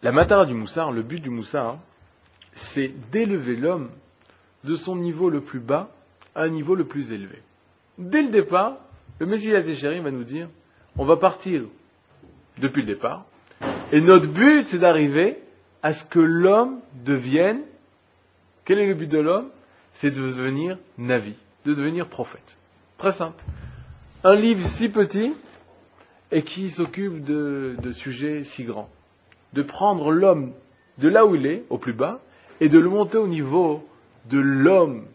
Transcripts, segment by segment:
La matara du Moussar, le but du Moussar, c'est d'élever l'homme de son niveau le plus bas à un niveau le plus élevé. Dès le départ, le Messie Yesharim va nous dire, on va partir depuis le départ, et notre but c'est d'arriver à ce que l'homme devienne, quel est le but de l'homme? C'est de devenir Navi, de devenir prophète. Très simple. Un livre si petit et qui s'occupe de sujets si grands. De prendre l'homme de là où il est, au plus bas, et de le monter au niveau de l'homme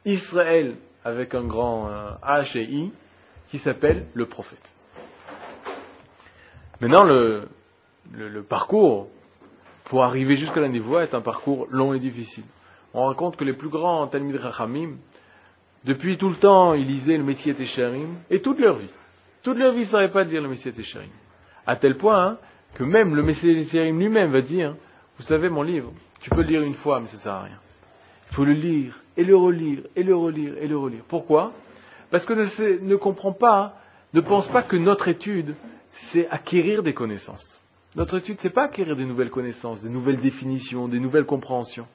Israël, avec un grand H et I, qui s'appelle le prophète. Maintenant, le parcours pour arriver jusqu'à la névoie est un parcours long et difficile. On raconte que les plus grands Talmid Chachamim, depuis tout le temps, ils lisaient le Messie Yesharim, et toute leur vie, ils ne savaient pas lire le Messie Yesharim. À tel point que même le Messie Yesharim lui-même va dire, vous savez, mon livre, tu peux le lire une fois, mais ça ne sert à rien. Il faut le lire, et le relire, et le relire, et le relire. Pourquoi? Parce que ne comprend pas, ne pense pas que notre étude, c'est acquérir des connaissances. Notre étude, c'est pas acquérir des nouvelles connaissances, des nouvelles définitions, des nouvelles compréhensions.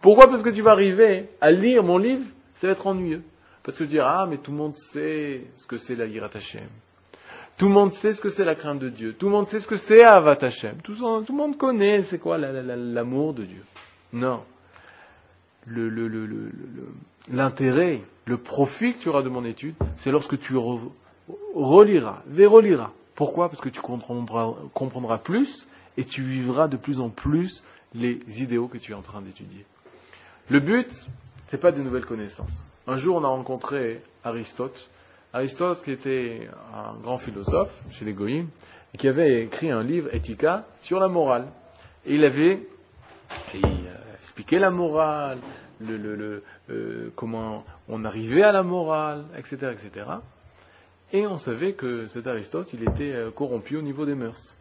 Pourquoi? Parce que tu vas arriver à lire mon livre, ça va être ennuyeux. Parce que tu diras, mais tout le monde sait ce que c'est la Yirat Hashem. Tout le monde sait ce que c'est la crainte de Dieu. Tout le monde sait ce que c'est Avat Hashem. Tout le monde connaît c'est quoi l'amour de Dieu. Non. L'intérêt, le profit que tu auras de mon étude, c'est lorsque tu reliras, veroliras. Pourquoi? Parce que tu comprendras plus et tu vivras de plus en plus les idéaux que tu es en train d'étudier. Le but, c'est pas de nouvelles connaissances. Un jour, on a rencontré Aristote. Aristote, qui était un grand philosophe chez les Goïms, et qui avait écrit un livre, Éthica, sur la morale. Et il avait expliqué la morale, comment on arrivait à la morale, etc., etc. Et on savait que cet Aristote, il était corrompu au niveau des mœurs.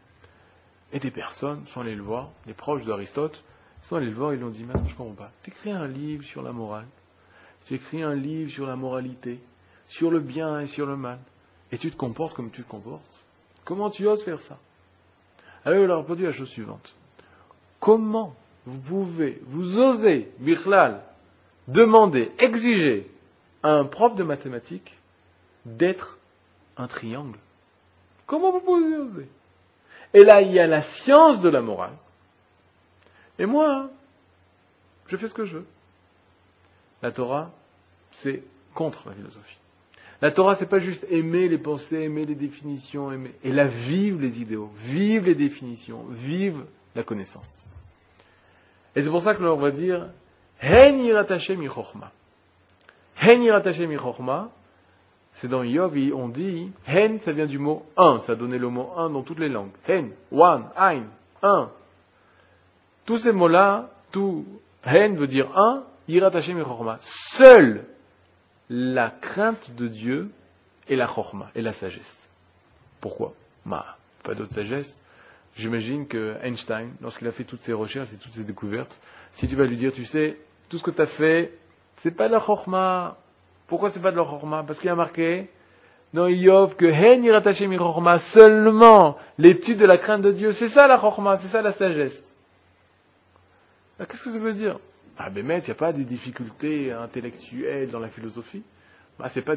Et des personnes sont allées le voir, les proches d'Aristote, sont allés le voir et ils lui ont dit, mais attends, je ne comprends pas. Tu écris un livre sur la morale, tu écris un livre sur la moralité, sur le bien et sur le mal, et tu te comportes comme tu te comportes. Comment tu oses faire ça? Alors il leur a répondu la chose suivante. Comment vous osez, Bichlal, demander, exiger à un prof de mathématiques d'être un triangle? Comment vous pouvez oser? Et là, il y a la science de la morale. Et moi, je fais ce que je veux. La Torah, c'est contre la philosophie. La Torah, c'est pas juste aimer les pensées, aimer les définitions, aimer. Et là, vivre les idéaux, vivre les définitions, vivre la connaissance. Et c'est pour ça que l'on va dire Hen yirat Hashem mi chochma. Hen yirat Hashem mi chochma, c'est dans Yov, on dit Hen, ça vient du mot un, ça a donné le mot un dans toutes les langues. Hen, one, ein, un. Tous ces mots-là, Hen veut dire un, yirat Hashem mi chochma. Seule la crainte de Dieu et la chochma, et la sagesse. Pourquoi? Pas d'autre sagesse. J'imagine que Einstein, lorsqu'il a fait toutes ses recherches et toutes ses découvertes, si tu vas lui dire, tu sais, tout ce que tu as fait, c'est pas de la chokhma. Pourquoi c'est pas de la chokhma? Parce qu'il y a marqué dans Yov que Hen yirat Hashem mi chokhma, seulement l'étude de la crainte de Dieu, c'est ça la chokhma, c'est ça la sagesse. Alors, qu'est-ce que ça veut dire? Mais il n'y a pas des difficultés intellectuelles dans la philosophie. C'est pas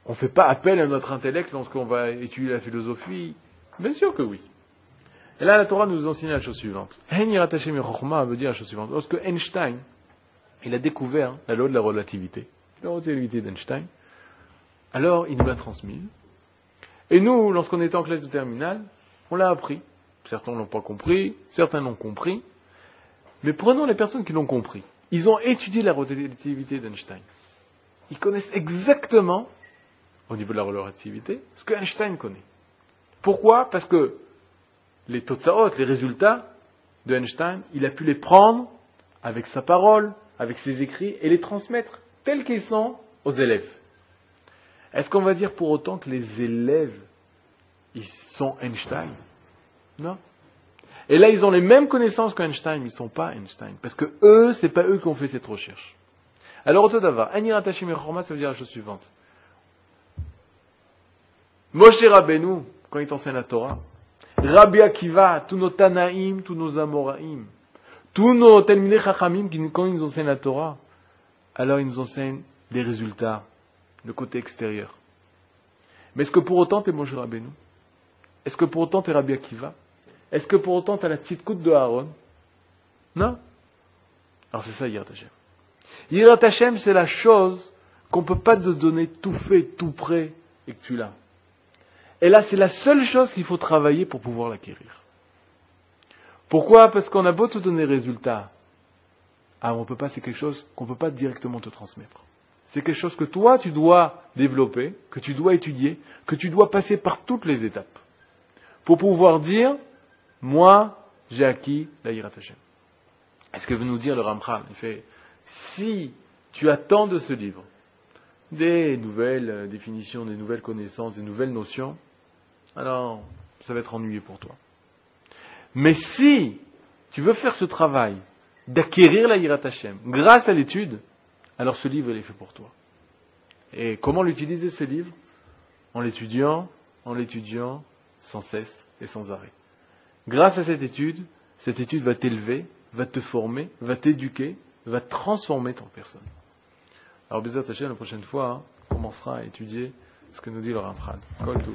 on fait pas appel à notre intellect lorsqu'on va étudier la philosophie. Bien sûr que oui. Et là, la Torah nous enseigne la chose suivante. Hen yirat Hashem mi chokhma veut dire la chose suivante. Lorsque Einstein, il a découvert la loi de la relativité d'Einstein, alors il nous l'a transmise. Et nous, lorsqu'on était en classe de terminale, on l'a appris. Certains l'ont pas compris, certains l'ont compris. Mais prenons les personnes qui l'ont compris. Ils ont étudié la relativité d'Einstein. Ils connaissent exactement, au niveau de la relativité, ce que Einstein connaît. Pourquoi? Parce que les totsaot, les résultats de Einstein, il a pu les prendre avec sa parole, avec ses écrits, et les transmettre tels qu'ils sont aux élèves. Est-ce qu'on va dire pour autant que les élèves, ils sont Einstein? Non. Et là, ils ont les mêmes connaissances qu'Einstein, mais ils ne sont pas Einstein. Parce que eux, c'est pas eux qui ont fait cette recherche. Alors, au Todavar, Hen yirat Hashem mi chokhma, ça veut dire la chose suivante. Moshe Rabbeinu, quand il t'enseigne la Torah, Rabbi Akiva, tous nos Tanaïm, tous nos Amoraïm, tous nos Talmidei Chachamim, quand ils nous enseignent la Torah, alors ils nous enseignent les résultats, le côté extérieur. Mais est-ce que pour autant tu es Moshe Rabbeinu? Est-ce que pour autant tu es Rabbi Akiva? Est-ce que pour autant tu as la tzidkout de Aaron? Non. Alors c'est ça Yirat Hashem. Yirat Hashem, c'est la chose qu'on ne peut pas te donner tout fait, tout prêt, et que tu l'as. Et là, c'est la seule chose qu'il faut travailler pour pouvoir l'acquérir. Pourquoi? Parce qu'on a beau te donner résultat. Ah, on peut pas, c'est quelque chose qu'on ne peut pas directement te transmettre. C'est quelque chose que toi, tu dois développer, que tu dois étudier, que tu dois passer par toutes les étapes. Pour pouvoir dire, moi, j'ai acquis la Yirat Hashem. Est-ce que veut nous dire le Ramchal? Il fait, si tu attends de ce livre des nouvelles définitions, des nouvelles connaissances, des nouvelles notions, alors ça va être ennuyeux pour toi. Mais si tu veux faire ce travail d'acquérir la Yirat Hashem grâce à l'étude, alors ce livre il est fait pour toi. Et comment l'utiliser ce livre? En l'étudiant sans cesse et sans arrêt. Grâce à cette étude va t'élever, va te former, va t'éduquer, va transformer ton personne. Alors, Bezat Hashem, la prochaine fois, on commencera à étudier ce que nous dit le Ramchal. Kol Tov.